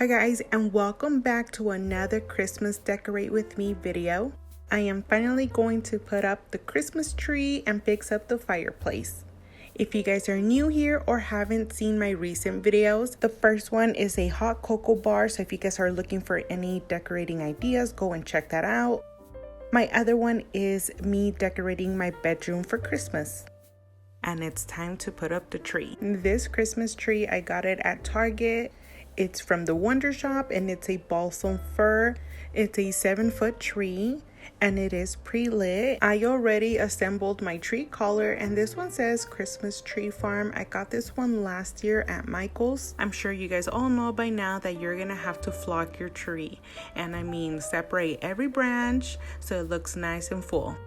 Hi guys, and welcome back to another Christmas Decorate With Me video. I am finally going to put up the Christmas tree and fix up the fireplace. If you guys are new here or haven't seen my recent videos, the first one is a hot cocoa bar, so if you guys are looking for any decorating ideas, go and check that out. My other one is me decorating my bedroom for Christmas. And it's time to put up the tree. This Christmas tree, I got it at Target. It's from the Wonder Shop and it's a balsam fir. It's a 7-foot tree and it is pre-lit. I already assembled my tree collar and this one says Christmas Tree Farm. I got this one last year at Michael's. I'm sure you guys all know by now that you're gonna have to flock your tree. And I mean separate every branch so it looks nice and full.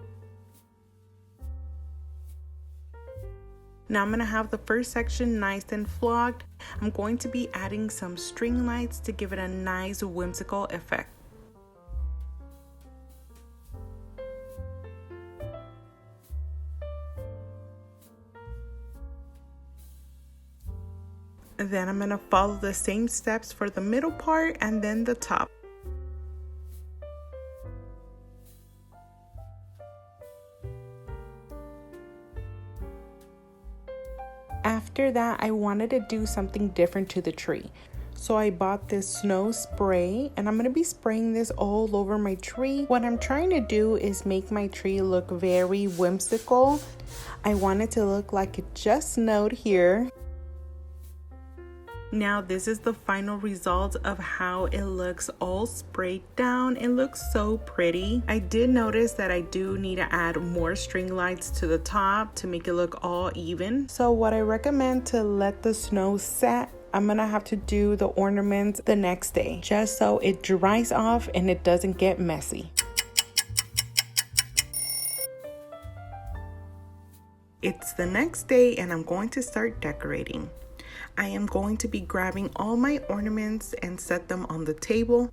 Now I'm going to have the first section nice and flocked. I'm going to be adding some string lights to give it a nice whimsical effect. Then I'm going to follow the same steps for the middle part and then the top. After that, I wanted to do something different to the tree. So I bought this snow spray and I'm going to be spraying this all over my tree. What I'm trying to do is make my tree look very whimsical. I want it to look like it just snowed here. Now this is the final result of how it looks all sprayed down. It looks so pretty. I did notice that I do need to add more string lights to the top to make it look all even. So what I recommend to let the snow set, I'm gonna have to do the ornaments the next day just so it dries off and it doesn't get messy. It's the next day and I'm going to start decorating. I am going to be grabbing all my ornaments and set them on the table.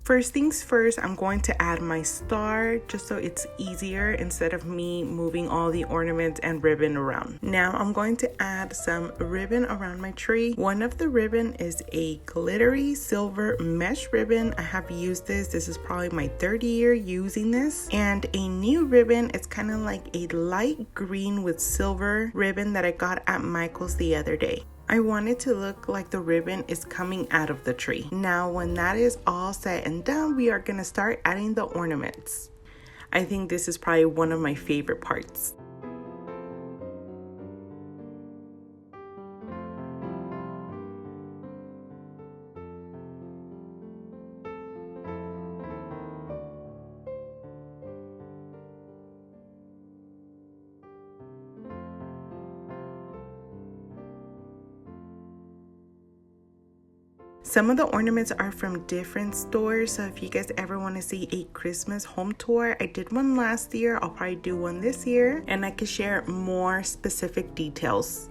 First things first, I'm going to add my star just so it's easier instead of me moving all the ornaments and ribbon around. Now I'm going to add some ribbon around my tree. One of the ribbon is a glittery silver mesh ribbon. I have used this. This is probably my third year using this. And a new ribbon, it's kind of like a light green with silver ribbon that I got at Michael's the other day. I want it to look like the ribbon is coming out of the tree. Now, when that is all set and done, we are gonna start adding the ornaments. I think this is probably one of my favorite parts. Some of the ornaments are from different stores, so if you guys ever want to see a Christmas home tour, I did one last year, I'll probably do one this year, and I can share more specific details.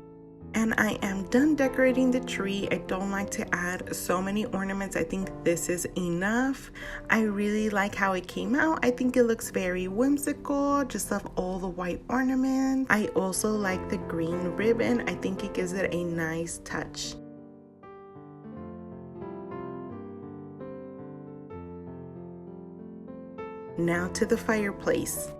And I am done decorating the tree. I don't like to add so many ornaments. I think this is enough. I really like how it came out. I think it looks very whimsical, just of all the white ornaments. I also like the green ribbon. I think it gives it a nice touch. Now to the fireplace.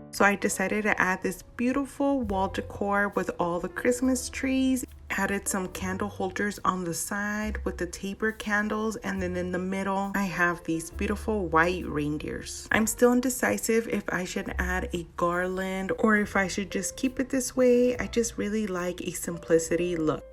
So I decided to add this beautiful wall decor with all the Christmas trees. Added some candle holders on the side with the taper candles, and then in the middle I have these beautiful white reindeers. I'm still indecisive if I should add a garland or if I should just keep it this way. I just really like a simplicity look.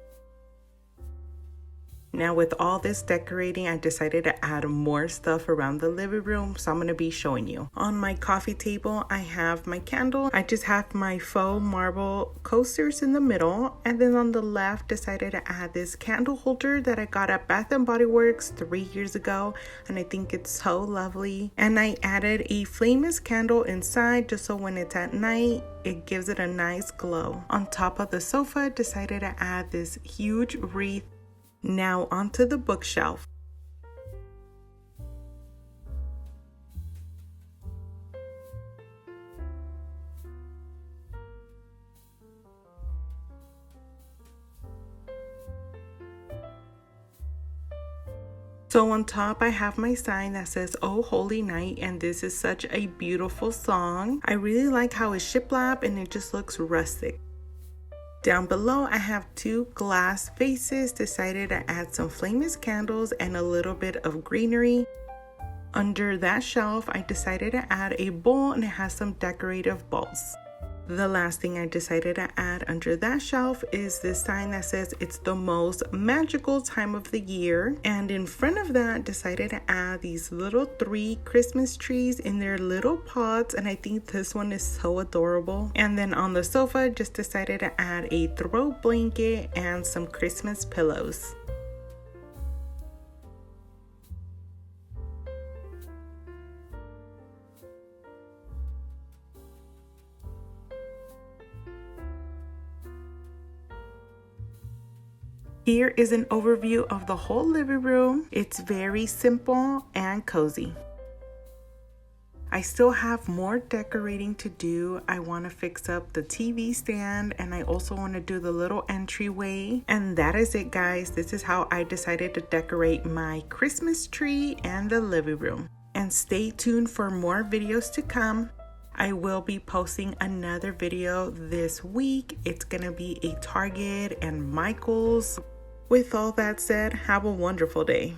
Now with all this decorating, I decided to add more stuff around the living room, so I'm going to be showing you. On my coffee table, I have my candle. I just have my faux marble coasters in the middle, and then on the left, decided to add this candle holder that I got at Bath & Body Works 3 years ago, and I think it's so lovely. And I added a flameless candle inside just so when it's at night, it gives it a nice glow. On top of the sofa, decided to add this huge wreath. Now onto the bookshelf. So on top I have my sign that says "Oh Holy Night," and this is such a beautiful song. I really like how it's shiplap and it just looks rustic. Down below I have two glass vases. Decided to add some flameless candles and a little bit of greenery. Under that shelf I decided to add a bowl and it has some decorative balls. The last thing I decided to add under that shelf is this sign that says it's the most magical time of the year. And in front of that, decided to add these little 3 Christmas trees in their little pots. And I think this one is so adorable. And then on the sofa, just decided to add a throw blanket and some Christmas pillows. Here is an overview of the whole living room. It's very simple and cozy. I still have more decorating to do. I want to fix up the TV stand and I also want to do the little entryway. And that is it, guys. This is how I decided to decorate my Christmas tree and the living room. And stay tuned for more videos to come. I will be posting another video this week. It's gonna be a Target and Michael's. With all that said, have a wonderful day.